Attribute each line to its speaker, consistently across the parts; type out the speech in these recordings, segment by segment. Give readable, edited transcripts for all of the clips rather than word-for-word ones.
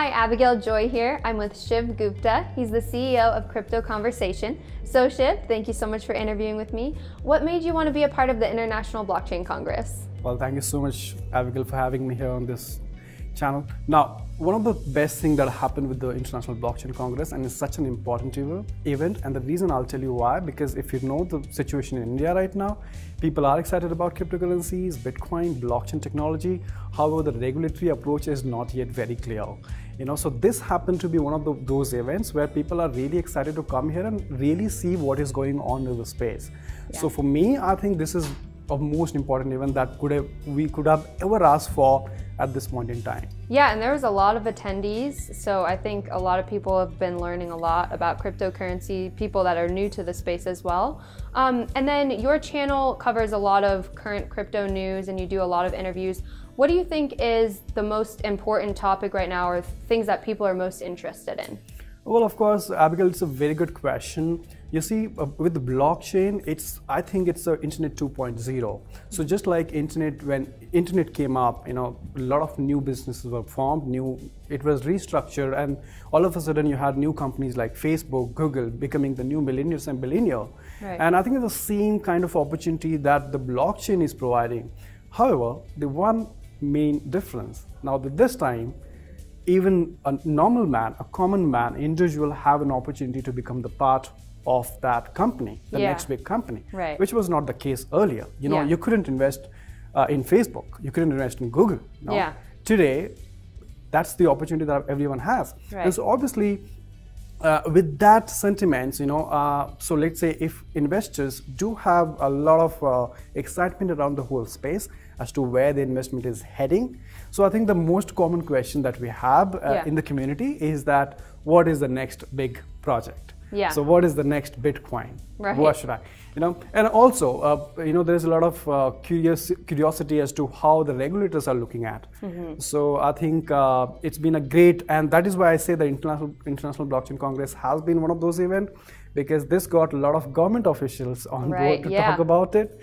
Speaker 1: Hi, Abigail JOY here. I'm with Shiv Gupta. He's the CEO of Crypto Conversation. So Shiv, thank you so much for interviewing with me. What made you want to be a part of the International Blockchain Congress?
Speaker 2: Well, thank you so much, Abigail, for having me here on this channel. Now, one of the best things that happened with the International Blockchain Congress, and it's such an important event, and the reason I'll tell you why, because if you know the situation in India right now, people are excited about cryptocurrencies, Bitcoin, blockchain technology. However, the regulatory approach is not yet very clear. So this happened to be one of those events where people are really excited to come here and really see what is going on in the space. Yeah. So for me, I think this is a most important event that we could have ever asked for at this point in time.
Speaker 1: Yeah, and there was a lot of attendees, so I think a lot of people have been learning a lot about cryptocurrency, people that are new to the space as well. And then your channel covers a lot of current crypto news and you do a lot of interviews. What do you think is the most important topic right now, or things that people are most interested in?
Speaker 2: Well, of course, Abigail, it's a very good question. You see, with the blockchain, I think it's the Internet 2.0. So just like Internet, when Internet came up, a lot of new businesses were formed, it was restructured, and all of a sudden you had new companies like Facebook, Google becoming the new millionaires and billionaires. Right. And I think it's the same kind of opportunity that the blockchain is providing. However, the one main difference, now that this time, even a normal man, a common man, individual have an opportunity to become the part of that company, the next big company, right, which was not the case earlier. You couldn't invest in Facebook, you couldn't invest in Google. No? Today, that's the opportunity that everyone has. Right. And so obviously, with that sentiment, so let's say if investors do have a lot of excitement around the whole space as to where the investment is heading. So I think the most common question that we have in the community is that, what is the next big project? Yeah. So what is the next Bitcoin? Right. What should I? And also, there's a lot of curiosity as to how the regulators are looking at. Mm-hmm. So I think it's been a great, and that is why I say the International Blockchain Congress has been one of those events, because this got a lot of government officials on board to talk about it,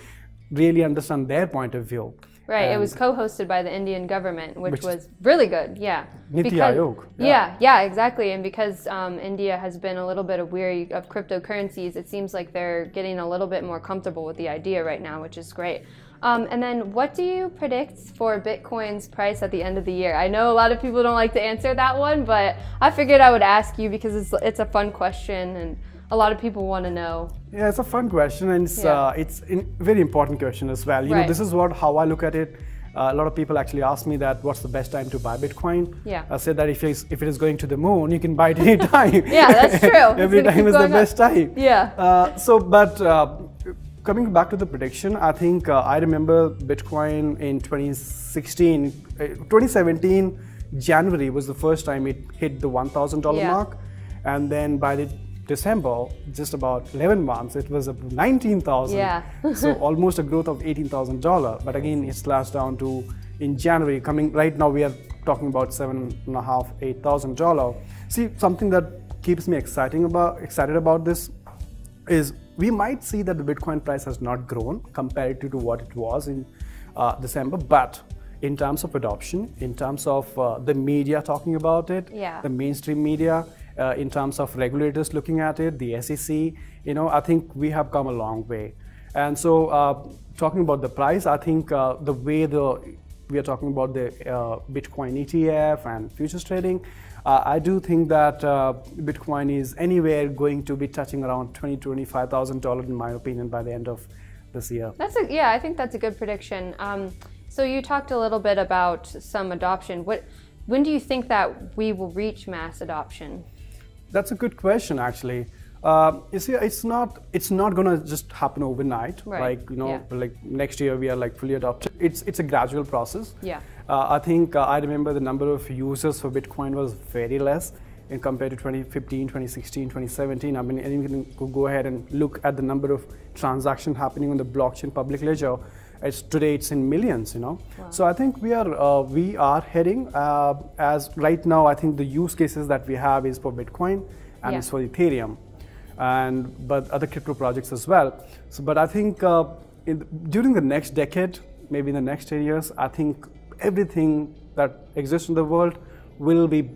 Speaker 2: really understand their point of view.
Speaker 1: Right, and it was co-hosted by the Indian government, which was really good, yeah.
Speaker 2: Niti Aayog.
Speaker 1: Yeah, exactly. And because India has been a little bit weary of cryptocurrencies, it seems like they're getting a little bit more comfortable with the idea right now, which is great. And then what do you predict for Bitcoin's price at the end of the year? I know a lot of people don't like to answer that one, but I figured I would ask you because it's a fun question and a lot of people want to know.
Speaker 2: Yeah, it's a fun question, and it's a very important question as well. This is how I look at it. A lot of people actually ask me that, what's the best time to buy Bitcoin? Yeah. I said that if it is going to the moon, you can buy it any time.
Speaker 1: Yeah, that's true.
Speaker 2: Every time is the best time.
Speaker 1: Yeah.
Speaker 2: Coming back to the prediction, I think I remember Bitcoin in 2017, January was the first time it hit the $1,000 mark. And then by the December, just about 11 months, it was up to 19,000. Yeah. So almost a growth of $18,000. But again, it slashed down to, in January, right now we are talking about $7,500, $8,000. See, something that keeps me excited about this is we might see that the Bitcoin price has not grown compared to what it was in December, but in terms of adoption, in terms of the media talking about it, the mainstream media, in terms of regulators looking at it, the SEC, I think we have come a long way. And so talking about the price, I think the way we are talking about the Bitcoin ETF and futures trading, I do think that Bitcoin is anywhere going to be touching around $20,000 to $25,000 in my opinion by the end of this year.
Speaker 1: I think that's a good prediction. So you talked a little bit about some adoption. When do you think that we will reach mass adoption?
Speaker 2: That's a good question, actually. You see, it's not going to just happen overnight. Right. Like next year we are fully adopted. It's a gradual process. Yeah. I think I remember the number of users for Bitcoin was very less in compared to 2015, 2016, 2017. I mean, anyone can go ahead and look at the number of transactions happening on the blockchain public ledger. Today it's in millions, Wow. So I think we are heading as right now. I think the use cases that we have is for Bitcoin and it's for Ethereum, but other crypto projects as well. So, but I think during the next decade, maybe in the next 10 years, I think everything that exists in the world will be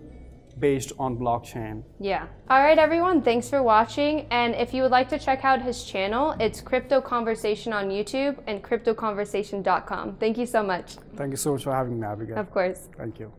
Speaker 2: based on blockchain.
Speaker 1: Yeah. All right, everyone. Thanks for watching. And if you would like to check out his channel, it's Crypto Conversation on YouTube and cryptoconversation.com. Thank you so much.
Speaker 2: Thank you so much for having me, Abigail.
Speaker 1: Of course.
Speaker 2: Thank you.